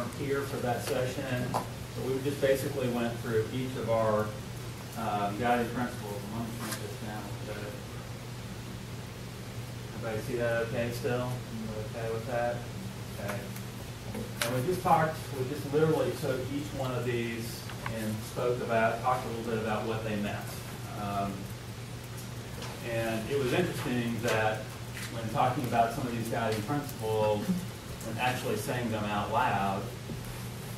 weren't here for that session. So we just basically went through each of our guiding principles. Let me print this down. Everybody see that okay still? Okay with that? Okay. And we just literally took each one of these and talked a little bit about what they meant. And it was interesting that when talking about some of these guiding principles and actually saying them out loud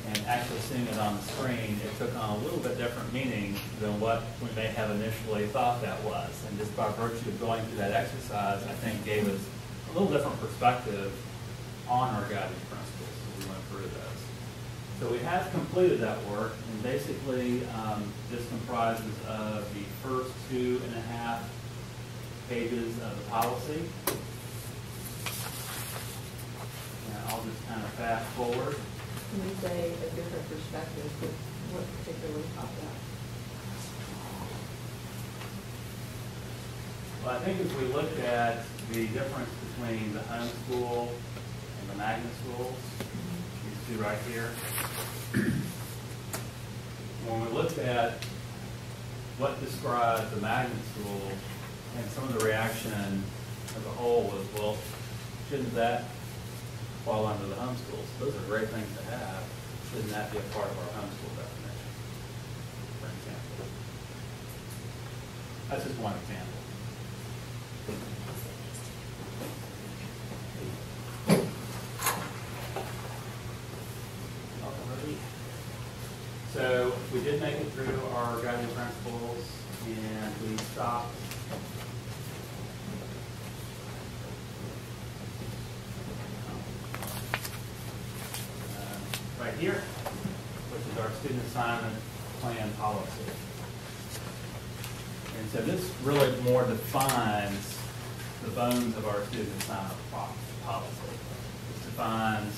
and actually seeing it on the screen, it took on a little bit different meaning than what we may have initially thought that was. And just by virtue of going through that exercise, I think gave us a little different perspective on our guiding principles as we went through those. So we have completed that work, and basically this comprises of the first 2.5 pages of the policy. And I'll just kind of fast forward. Can you say a different perspective with what particularly popped out? Well, I think as we looked at the difference between the homeschool and the magnet schools, these two right here, when we looked at what describes the magnet school, and some of the reaction as a whole was, well, shouldn't that fall under the homeschools? Those are great things to have. Shouldn't that be a part of our homeschool definition, for example? That's just one example. So we did make it through our guiding principles, and we stopped right here, which is our student assignment plan policy. And so this really more defines the bones of our student assignment policy. It defines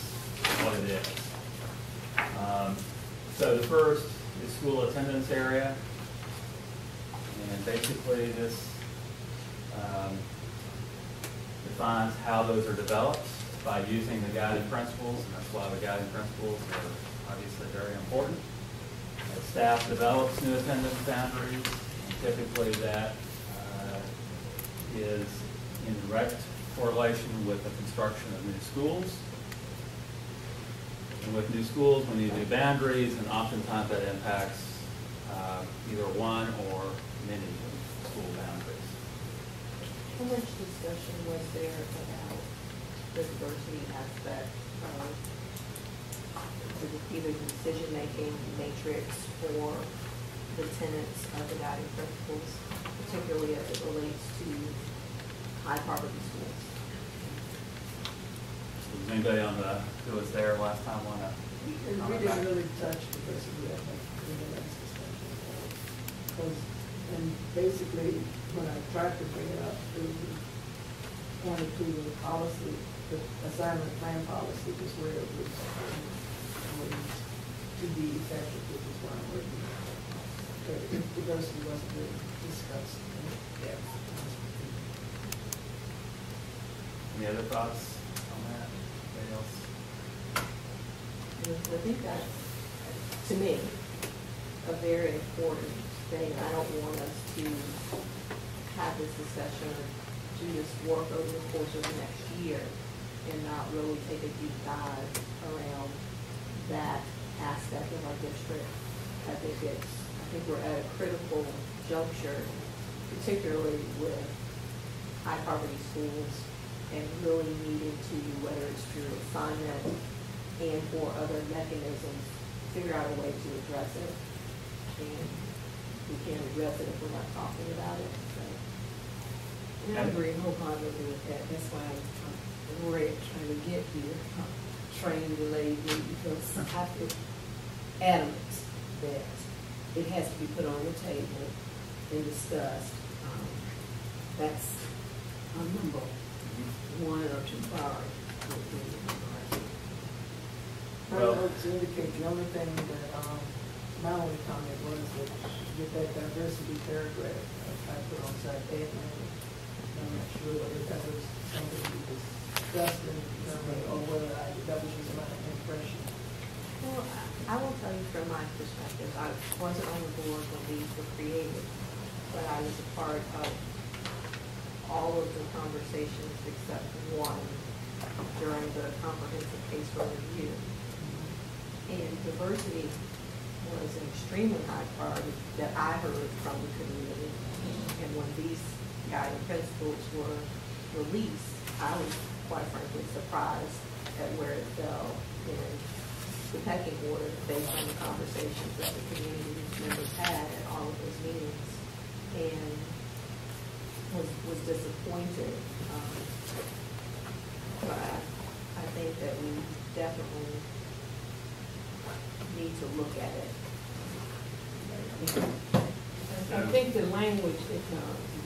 what it is. So the first is school attendance area, and basically this defines how those are developed by using the guiding principles, and that's why the guiding principles are obviously very important. As staff develops new attendance boundaries, and typically that is in direct correlation with the construction of new schools. And with new schools, we need new boundaries, and oftentimes that impacts either one or many school boundaries. How much discussion was there about the diversity aspect of either the decision-making matrix or the tenets of the guiding principles, particularly as it relates to high-poverty schools? Was anybody on who was there last time want to? We didn't really touch diversity that much in the last discussion. And basically, when I tried to bring it up, it pointed to the policy, the assignment plan policy was where it was to be effective, which is why I'm working on it. But diversity wasn't really discussed in depth. Any other thoughts on that? Anybody else? I think that's, to me, a very important thing. I don't want us to have this discussion or do this work over the course of the next year and not really take a deep dive around that aspect of our district. I think we're at a critical juncture, particularly with high poverty schools, and really needing to, whether it's through assignment and or other mechanisms, figure out a way to address it. And we can't address it if we're not talking about it. So. And I agree wholeheartedly with that. That's why I'm trying to get here, train delayed me, because I feel adamant that it has to be put on the table and discussed. That's a number one or two priorities. Well, to indicate, the only thing that my only comment was that with that diversity paragraph I put on site admin, I'm not sure whether that was something we discussed or whether that was just my impression. part of all of the conversations except one during the comprehensive case for review. And diversity was an extremely high priority that I heard from the community. And when these guiding principles were released, I was quite frankly surprised at where it fell in the pecking order based on the conversations that the community members had at all of those meetings, and was disappointed. But I think that we definitely need to look at it. I think the language that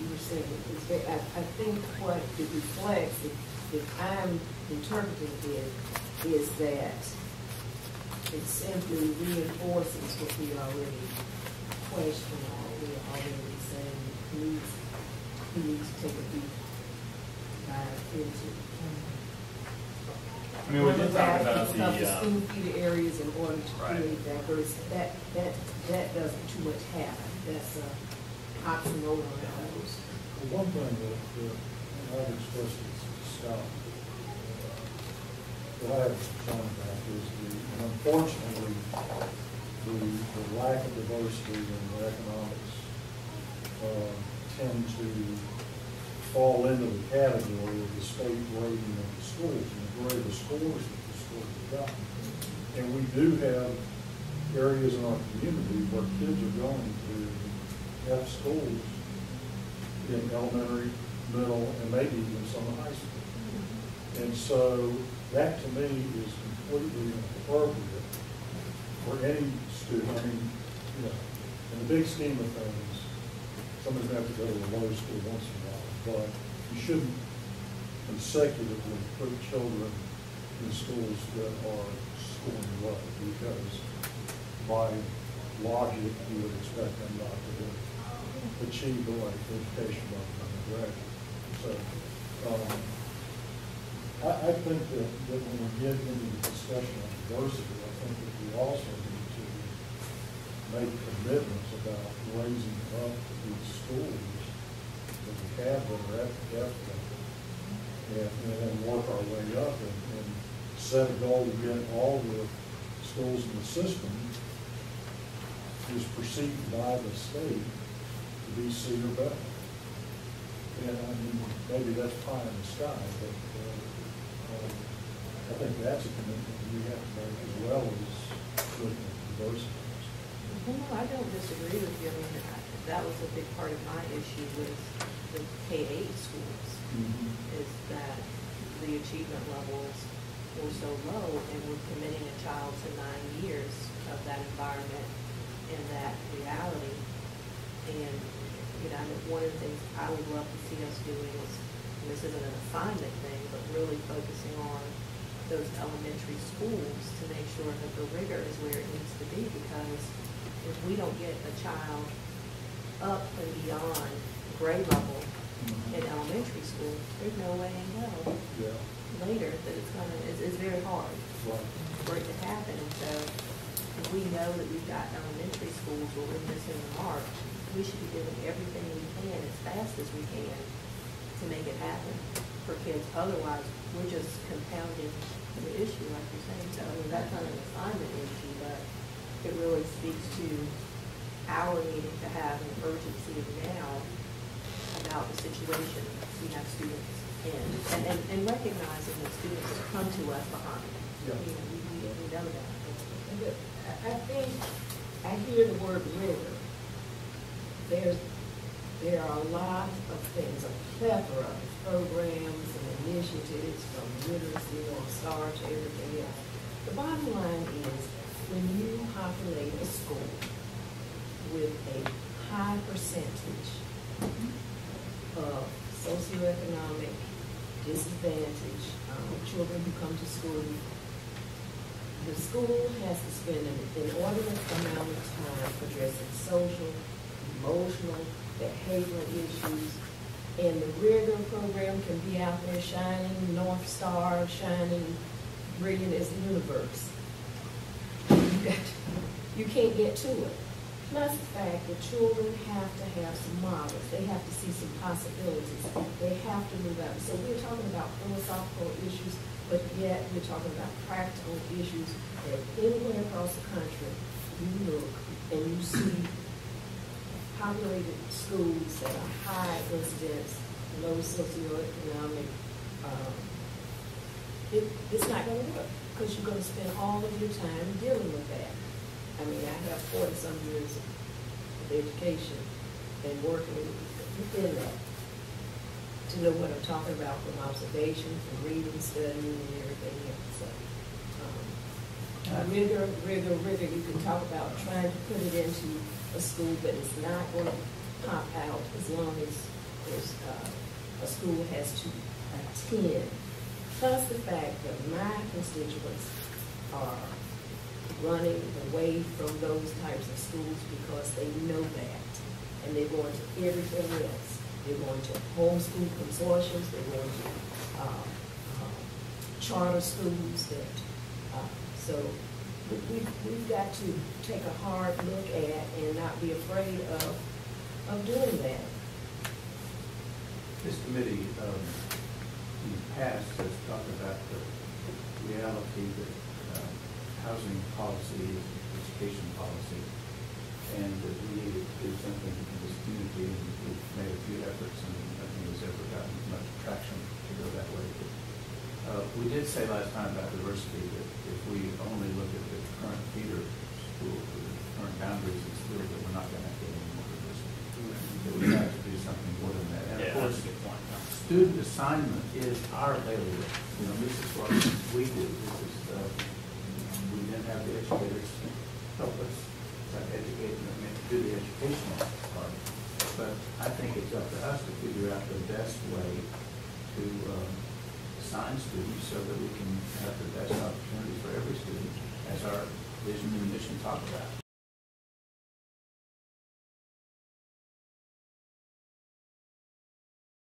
you were saying is very, I think what it reflects, if I'm interpreting it, is that it simply reinforces what we already questioned, or we are already saying we need to take a deep dive into. I mean, we did talk about of the school feeder areas in order to right. create diversity. That doesn't too much happen. That's oxymoron almost. One thing that I've expressed to Scott that I have concern about is unfortunately the lack of diversity in the economics tend to fall into the category of the state rating of the schools and the grade of scores that the schools have gotten. And we do have areas in our community where kids are going to have schools in elementary, middle, and maybe even some in high school. And so that to me is completely inappropriate for any student. I mean, you know, in the big scheme of things, somebody's going to have to go to a low school once in a while, but you shouldn't consecutively put children in schools that are scoring low, because by logic, you would expect them not to achieve the right education level in the graduate. So I think that when we get into the discussion of diversity, I think that we also need to make commitments about raising up these schools that we have that are at the F level, and then work our way up and set a goal to get all the schools in the system is perceived by the state to be C or better. And I mean, maybe that's pie in the sky, but I think that's a commitment we have to make as well as looking at diversity. Well, I don't disagree with you. I mean, that was a big part of my issue with the K-8 schools, is that the achievement levels were so low, and we're committing a child to 9 years of that environment and that reality. And, you know, I mean, one of the things I would love to see us doing is, and this isn't an assignment thing, but really focusing on those elementary schools to make sure that the rigor is where it needs to be, because if we don't get a child up and beyond grade level in elementary school, there's no way in hell later that it's very hard for it to happen. And so if we know that we've got elementary schools where we're missing the mark, we should be doing everything we can as fast as we can to make it happen for kids. Otherwise, we're just compounding the issue, like you're saying. So I mean, that's not an assignment issue, but it really speaks to our needing to have an urgency now about the situation we have students in, and recognizing that students come to us behind. Yeah. You know, we know that. I think I hear the word rigor. There are a lot of things, a plethora of programs and initiatives, from literacy or STAR to everything else. The bottom line is, when you populate a school with a high percentage of socioeconomic disadvantage, children who come to school, the school has to spend an inordinate amount of time addressing social, emotional, behavioral issues, and the rigor program can be out there shining, North Star, shining, brilliant as the universe. You can't get to it. Plus the fact that children have to have some models, they have to see some possibilities, they have to move out. So we're talking about philosophical issues, but yet we're talking about practical issues that anywhere across the country, you look and you see populated schools that are high incidence, low socioeconomic, it's not going to work because you're going to spend all of your time dealing with that. I mean, I have 40-some years of education and working within that to know what I'm talking about from observation, from reading, studying, and everything else. So, rigor, you can talk about trying to put it into a school, but it's not going to pop out as long as a school has to attend. Plus the fact that my constituents are running away from those types of schools because they know that. And they're going to everything else. They're going to homeschool consortiums, they're going to charter schools. So we've got to take a hard look at and not be afraid of doing that. This committee in the past has talked about the reality that housing policy is education policy, and that we needed to do something in this community, and we've made a few efforts, and nothing has ever gotten much traction to go that way. But, we did say last time about diversity that if we only look at the current feeder schools, the current boundaries of schools, that we're not going to get any more diversity. That we have to do something more than that. And Yeah, of course, that's a good point. student assignment is our bailiwick. You know, this is what we do. This is we then have the educators help us educate and do the educational part. But I think it's up to us to figure out the best way to assign students so that we can have the best opportunities for every student, as our vision and mission talk about.